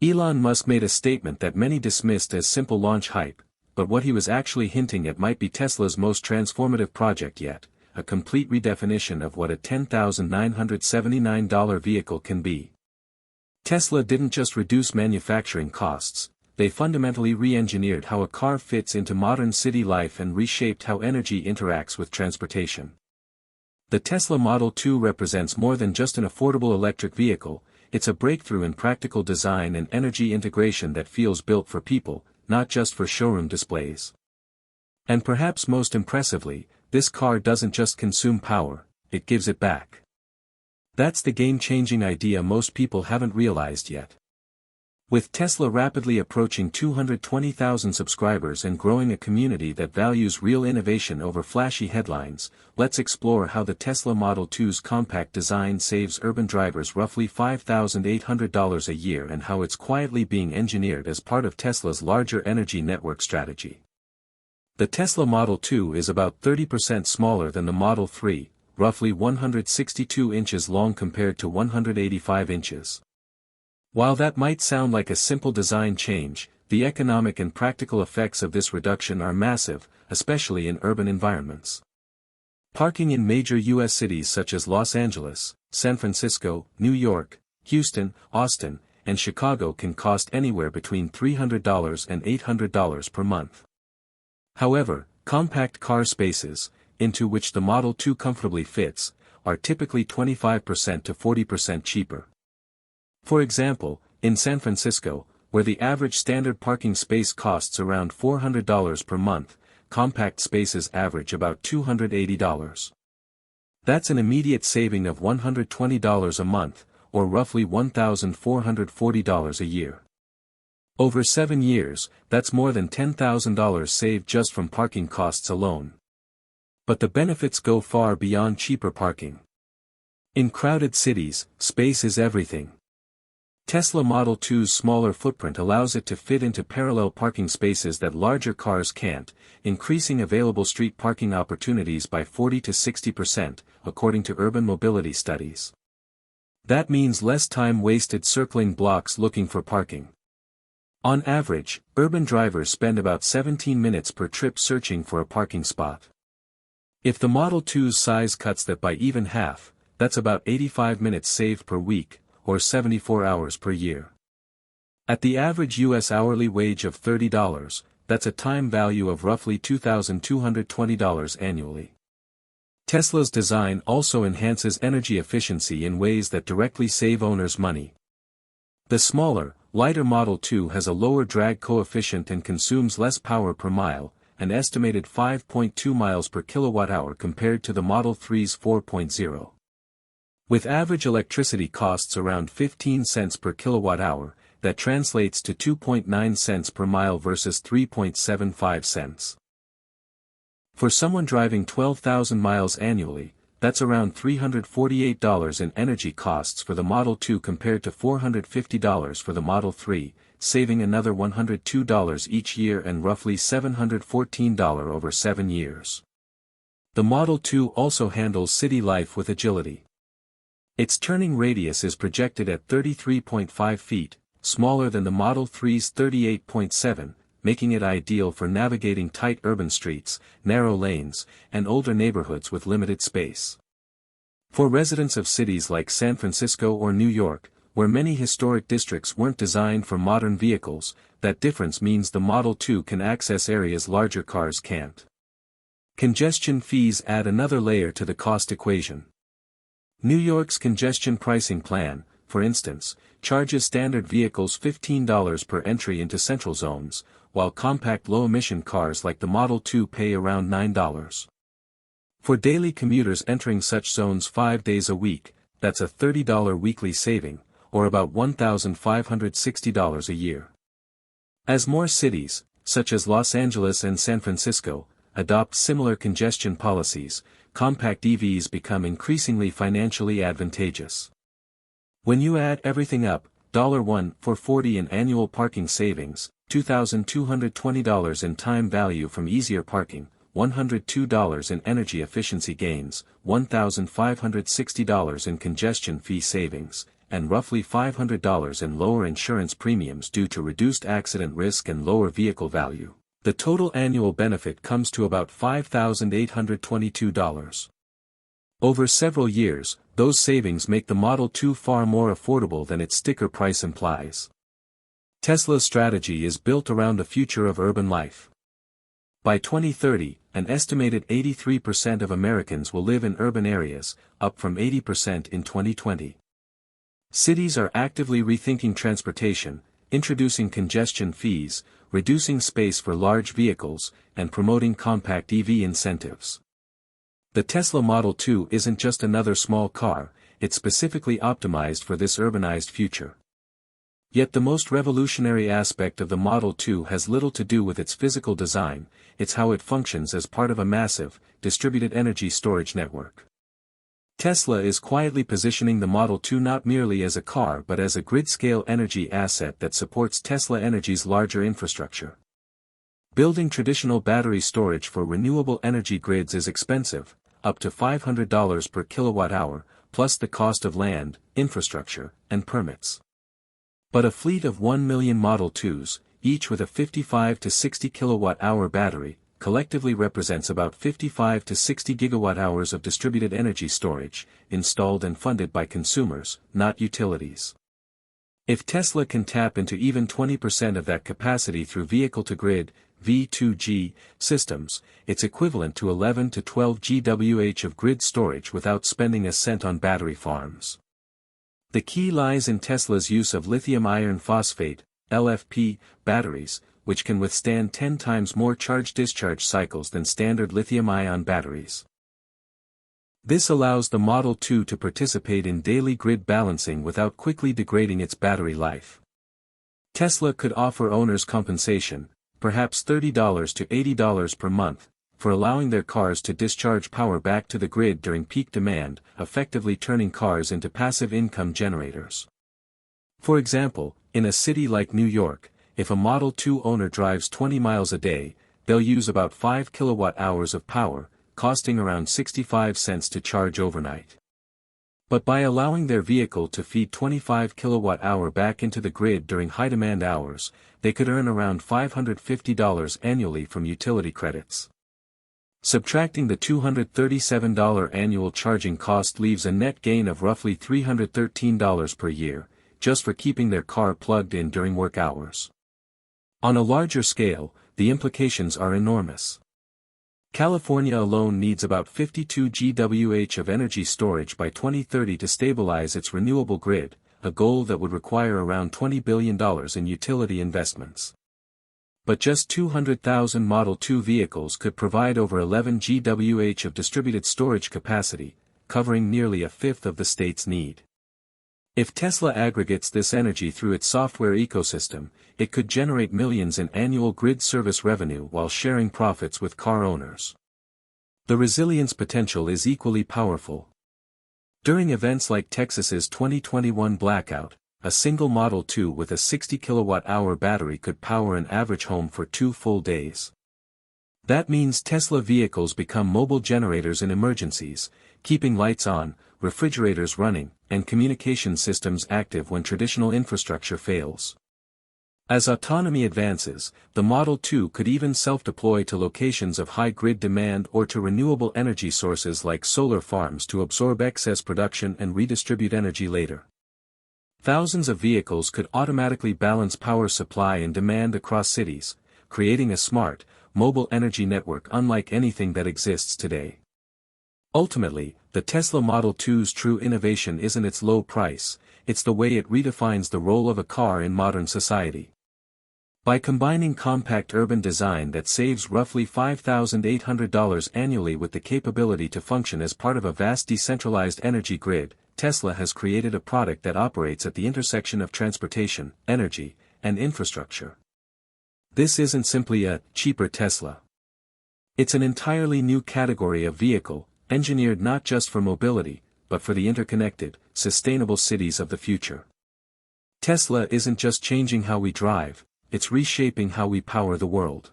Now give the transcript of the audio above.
Elon Musk made a statement that many dismissed as simple launch hype, but what he was actually hinting at might be Tesla's most transformative project yet, a complete redefinition of what a $10,979 vehicle can be. Tesla didn't just reduce manufacturing costs, they fundamentally re-engineered how a car fits into modern city life and reshaped how energy interacts with transportation. The Tesla Model 2 represents more than just an affordable electric vehicle, it's a breakthrough in practical design and energy integration that feels built for people, not just for showroom displays. And perhaps most impressively, this car doesn't just consume power, it gives it back. That's the game-changing idea most people haven't realized yet. With Tesla rapidly approaching 220,000 subscribers and growing a community that values real innovation over flashy headlines, let's explore how the Tesla Model 2's compact design saves urban drivers roughly $5,800 a year and how it's quietly being engineered as part of Tesla's larger energy network strategy. The Tesla Model 2 is about 30% smaller than the Model 3, roughly 162 inches long compared to 185 inches. While that might sound like a simple design change, the economic and practical effects of this reduction are massive, especially in urban environments. Parking in major U.S. cities such as Los Angeles, San Francisco, New York, Houston, Austin, and Chicago can cost anywhere between $300 and $800 per month. However, compact car spaces, into which the Model 2 comfortably fits, are typically 25% to 40% cheaper. For example, in San Francisco, where the average standard parking space costs around $400 per month, compact spaces average about $280. That's an immediate saving of $120 a month, or roughly $1,440 a year. Over 7 years, that's more than $10,000 saved just from parking costs alone. But the benefits go far beyond cheaper parking. In crowded cities, space is everything. Tesla Model 2's smaller footprint allows it to fit into parallel parking spaces that larger cars can't, increasing available street parking opportunities by 40 to 60%, according to urban mobility studies. That means less time wasted circling blocks looking for parking. On average, urban drivers spend about 17 minutes per trip searching for a parking spot. If the Model 2's size cuts that by even half, that's about 85 minutes saved per week, or 74 hours per year. At the average U.S. hourly wage of $30, that's a time value of roughly $2,220 annually. Tesla's design also enhances energy efficiency in ways that directly save owners money. The smaller, lighter Model 2 has a lower drag coefficient and consumes less power per mile, an estimated 5.2 miles per kilowatt-hour compared to the Model 3's 4.0. With average electricity costs around 15 cents per kilowatt-hour, that translates to 2.9 cents per mile versus 3.75 cents. For someone driving 12,000 miles annually, that's around $348 in energy costs for the Model 2 compared to $450 for the Model 3, saving another $102 each year and roughly $714 over 7 years. The Model 2 also handles city life with agility. Its turning radius is projected at 33.5 feet, smaller than the Model 3's 38.7, making it ideal for navigating tight urban streets, narrow lanes, and older neighborhoods with limited space. For residents of cities like San Francisco or New York, where many historic districts weren't designed for modern vehicles, that difference means the Model 2 can access areas larger cars can't. Congestion fees add another layer to the cost equation. New York's congestion pricing plan, for instance, charges standard vehicles $15 per entry into central zones, while compact low-emission cars like the Model 2 pay around $9. For daily commuters entering such zones 5 days a week, that's a $30 weekly saving, or about $1,560 a year. As more cities, such as Los Angeles and San Francisco, adopt similar congestion policies, compact EVs become increasingly financially advantageous. When you add everything up, $1 for $40 in annual parking savings, $2,220 in time value from easier parking, $102 in energy efficiency gains, $1,560 in congestion fee savings, and roughly $500 in lower insurance premiums due to reduced accident risk and lower vehicle value, the total annual benefit comes to about $5,822. Over several years, those savings make the Model 2 far more affordable than its sticker price implies. Tesla's strategy is built around the future of urban life. By 2030, an estimated 83% of Americans will live in urban areas, up from 80% in 2020. Cities are actively rethinking transportation, introducing congestion fees, reducing space for large vehicles, and promoting compact EV incentives. The Tesla Model 2 isn't just another small car, it's specifically optimized for this urbanized future. Yet the most revolutionary aspect of the Model 2 has little to do with its physical design, it's how it functions as part of a massive, distributed energy storage network. Tesla is quietly positioning the Model 2 not merely as a car but as a grid-scale energy asset that supports Tesla Energy's larger infrastructure. Building traditional battery storage for renewable energy grids is expensive, up to $500 per kilowatt-hour, plus the cost of land, infrastructure, and permits. But a fleet of 1 million Model 2s, each with a 55 to 60 kilowatt-hour battery, collectively represents about 55 to 60 gigawatt-hours of distributed energy storage, installed and funded by consumers, not utilities. If Tesla can tap into even 20% of that capacity through vehicle-to-grid (V2G) systems, it's equivalent to 11 to 12 GWh of grid storage without spending a cent on battery farms. The key lies in Tesla's use of lithium iron phosphate, LFP, batteries, which can withstand 10 times more charge-discharge cycles than standard lithium-ion batteries. This allows the Model 2 to participate in daily grid balancing without quickly degrading its battery life. Tesla could offer owners compensation, perhaps $30 to $80 per month, for allowing their cars to discharge power back to the grid during peak demand, effectively turning cars into passive income generators. For example, in a city like New York, if a Model 2 owner drives 20 miles a day, they'll use about 5 kilowatt-hours of power, costing around 65 cents to charge overnight. But by allowing their vehicle to feed 25 kilowatt-hour back into the grid during high-demand hours, they could earn around $550 annually from utility credits. Subtracting the $237 annual charging cost leaves a net gain of roughly $313 per year, just for keeping their car plugged in during work hours. On a larger scale, the implications are enormous. California alone needs about 52 GWh of energy storage by 2030 to stabilize its renewable grid, a goal that would require around $20 billion in utility investments. But just 200,000 Model 2 vehicles could provide over 11 GWh of distributed storage capacity, covering nearly a fifth of the state's need. If Tesla aggregates this energy through its software ecosystem, it could generate millions in annual grid service revenue while sharing profits with car owners. The resilience potential is equally powerful. During events like Texas's 2021 blackout, a single Model 2 with a 60 kilowatt-hour battery could power an average home for 2 full days. That means Tesla vehicles become mobile generators in emergencies, keeping lights on, refrigerators running, and communication systems active when traditional infrastructure fails. As autonomy advances, the Model 2 could even self-deploy to locations of high grid demand or to renewable energy sources like solar farms to absorb excess production and redistribute energy later. Thousands of vehicles could automatically balance power supply and demand across cities, creating a smart, mobile energy network unlike anything that exists today. Ultimately, the Tesla Model 2's true innovation isn't its low price, it's the way it redefines the role of a car in modern society. By combining compact urban design that saves roughly $5,800 annually with the capability to function as part of a vast decentralized energy grid, Tesla has created a product that operates at the intersection of transportation, energy, and infrastructure. This isn't simply a cheaper Tesla. It's an entirely new category of vehicle, engineered not just for mobility, but for the interconnected, sustainable cities of the future. Tesla isn't just changing how we drive, it's reshaping how we power the world.